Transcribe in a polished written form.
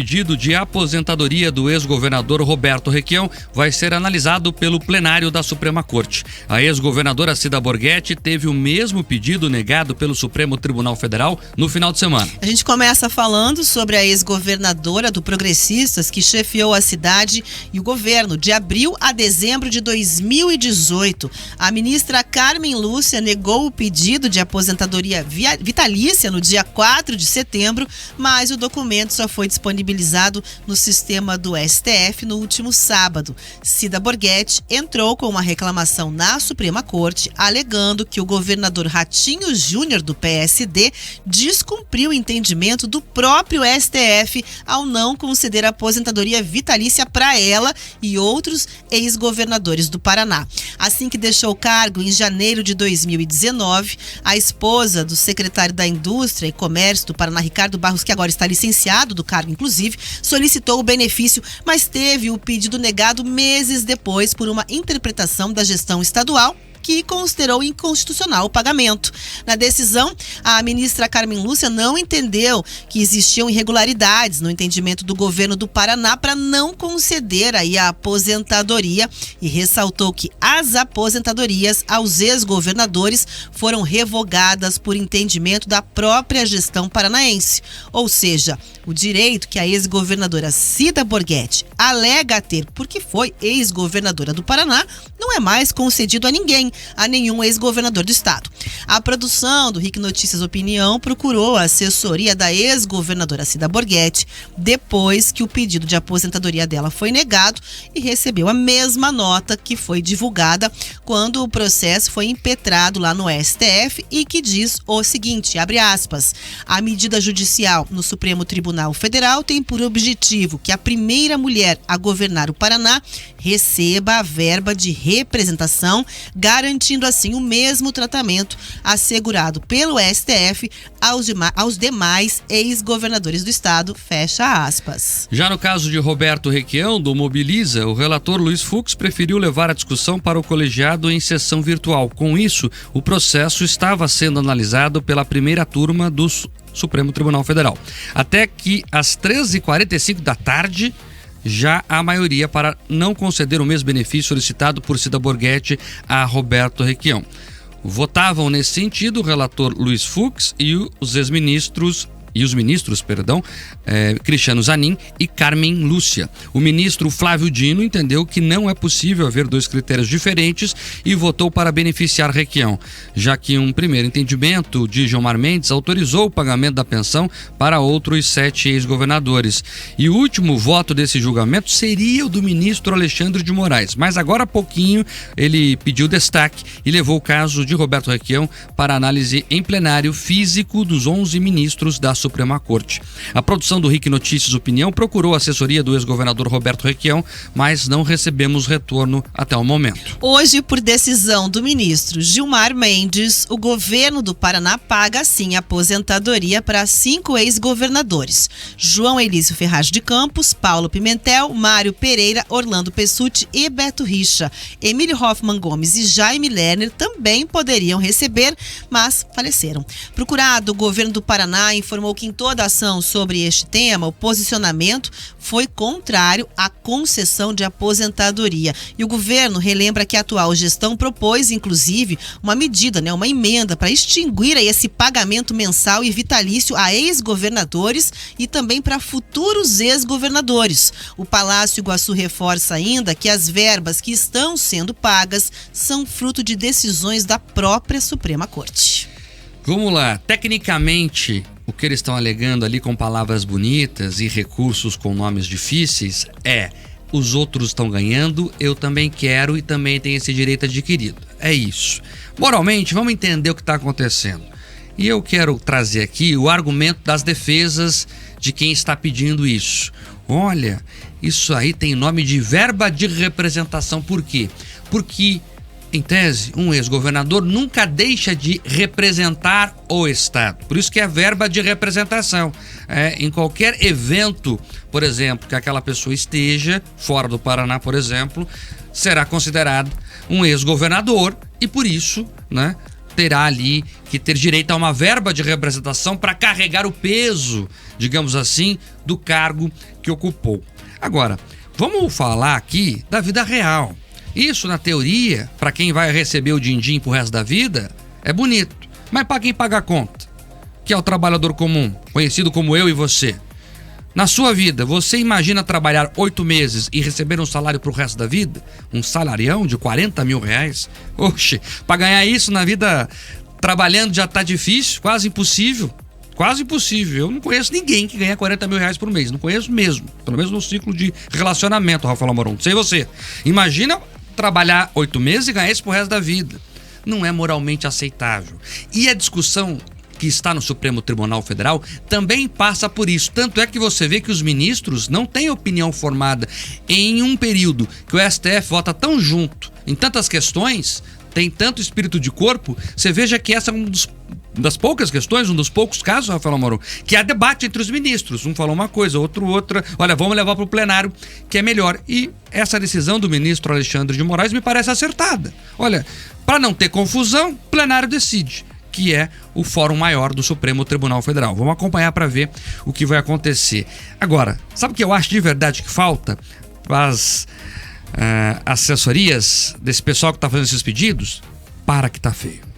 pedido de aposentadoria do ex-governador Roberto Requião vai ser analisado pelo plenário da Suprema Corte. A ex-governadora Cida Borghetti teve o mesmo pedido negado pelo Supremo Tribunal Federal no final de semana. A gente começa falando sobre a ex-governadora do Progressistas que chefiou a cidade e o governo de abril a dezembro de 2018. A ministra Carmen Lúcia negou o pedido de aposentadoria vitalícia no dia 4 de setembro, mas o documento só foi disponibilizado no sistema do STF no último sábado. Cida Borghetti entrou com uma reclamação na Suprema Corte, alegando que o governador Ratinho Júnior do PSD descumpriu o entendimento do próprio STF ao não conceder a aposentadoria vitalícia para ela e outros ex-governadores do Paraná. Assim que deixou o cargo em janeiro de 2019, a esposa do secretário da Indústria e Comércio do Paraná, Ricardo Barros, que agora está licenciado do cargo, inclusive, solicitou o benefício, mas teve o pedido negado meses depois por uma interpretação da gestão estadual que considerou inconstitucional o pagamento. Na decisão, a ministra Carmen Lúcia não entendeu que existiam irregularidades no entendimento do governo do Paraná para não conceder aí a aposentadoria e ressaltou que as aposentadorias aos ex-governadores foram revogadas por entendimento da própria gestão paranaense. Ou seja, o direito que a ex-governadora Cida Borghetti alega ter porque foi ex-governadora do Paraná não é mais concedido a ninguém, a nenhum ex-governador do estado. A produção do RIC Notícias Opinião procurou a assessoria da ex-governadora Cida Borghetti depois que o pedido de aposentadoria dela foi negado e recebeu a mesma nota que foi divulgada quando o processo foi impetrado lá no STF e que diz o seguinte, abre aspas, a medida judicial no Supremo Tribunal Federal tem por objetivo que a primeira mulher a governar o Paraná receba a verba de representação, garantindo assim o mesmo tratamento assegurado pelo STF aos demais ex-governadores do estado, fecha aspas. Já no caso de Roberto Requião, do Mobiliza, o relator Luiz Fux preferiu levar a discussão para o colegiado em sessão virtual. Com isso, o processo estava sendo analisado pela primeira turma do Supremo Tribunal Federal. Até que às 13h45 da tarde, já há maioria para não conceder o mesmo benefício solicitado por Cida Borghetti a Roberto Requião. Votavam nesse sentido o relator Luiz Fux e os ministros Cristiano Zanin e Carmen Lúcia. O ministro Flávio Dino entendeu que não é possível haver dois critérios diferentes e votou para beneficiar Requião, já que um primeiro entendimento de Gilmar Mendes autorizou o pagamento da pensão para outros 7 ex-governadores. E o último voto desse julgamento seria o do ministro Alexandre de Moraes, mas agora há pouquinho ele pediu destaque e levou o caso de Roberto Requião para análise em plenário físico dos 11 ministros da Suprema Corte. A produção do RIC Notícias Opinião procurou a assessoria do ex-governador Roberto Requião, mas não recebemos retorno até o momento. Hoje, por decisão do ministro Gilmar Mendes, o governo do Paraná paga sim aposentadoria para 5 ex-governadores: João Elísio Ferraz de Campos, Paulo Pimentel, Mário Pereira, Orlando Pessutti e Beto Richa. Emílio Hoffmann Gomes e Jaime Lerner também poderiam receber, mas faleceram. Procurado, o governo do Paraná informou que em toda ação sobre este tema, o posicionamento foi contrário à concessão de aposentadoria. E o governo relembra que a atual gestão propôs, inclusive, uma medida, uma emenda para extinguir esse pagamento mensal e vitalício a ex-governadores e também para futuros ex-governadores. O Palácio Iguaçu reforça ainda que as verbas que estão sendo pagas são fruto de decisões da própria Suprema Corte. Vamos lá, tecnicamente, o que eles estão alegando ali com palavras bonitas e recursos com nomes difíceis é: os outros estão ganhando, eu também quero e também tenho esse direito adquirido. É isso. Moralmente, vamos entender o que está acontecendo. E eu quero trazer aqui o argumento das defesas de quem está pedindo isso. Olha, isso aí tem nome de verba de representação. Por quê? Porque, em tese, um ex-governador nunca deixa de representar o Estado. Por isso que é verba de representação. Em qualquer evento, por exemplo, que aquela pessoa esteja fora do Paraná, por exemplo, será considerado um ex-governador e, por isso, terá ali que ter direito a uma verba de representação para carregar o peso, digamos assim, do cargo que ocupou. Agora, vamos falar aqui da vida real. Isso, na teoria, para quem vai receber o din-din pro resto da vida, é bonito. Mas para quem paga a conta, que é o trabalhador comum, conhecido como eu e você. Na sua vida, você imagina trabalhar 8 meses e receber um salário pro resto da vida? Um salarião de 40 mil reais? Oxe, para ganhar isso na vida trabalhando já tá difícil, quase impossível. Quase impossível. Eu não conheço ninguém que ganha 40 mil reais por mês. Não conheço mesmo. Pelo menos no ciclo de relacionamento, Rafael Amoron. Não sei você. Imagina trabalhar 8 meses e ganhar isso pro resto da vida. Não é moralmente aceitável. E a discussão que está no Supremo Tribunal Federal também passa por isso. Tanto é que você vê que os ministros não têm opinião formada em um período que o STF vota tão junto em tantas questões, tem tanto espírito de corpo. Você veja que essa é das poucas questões, um dos poucos casos, Rafael Amoron, que há debate entre os ministros. Um falou uma coisa, outro outra. Olha, vamos levar para o plenário, que é melhor. E essa decisão do ministro Alexandre de Moraes me parece acertada. Olha, para não ter confusão, o plenário decide, que é o Fórum Maior do Supremo Tribunal Federal. Vamos acompanhar para ver o que vai acontecer. Agora, sabe o que eu acho de verdade que falta para as assessorias desse pessoal que está fazendo esses pedidos? Para que tá feio.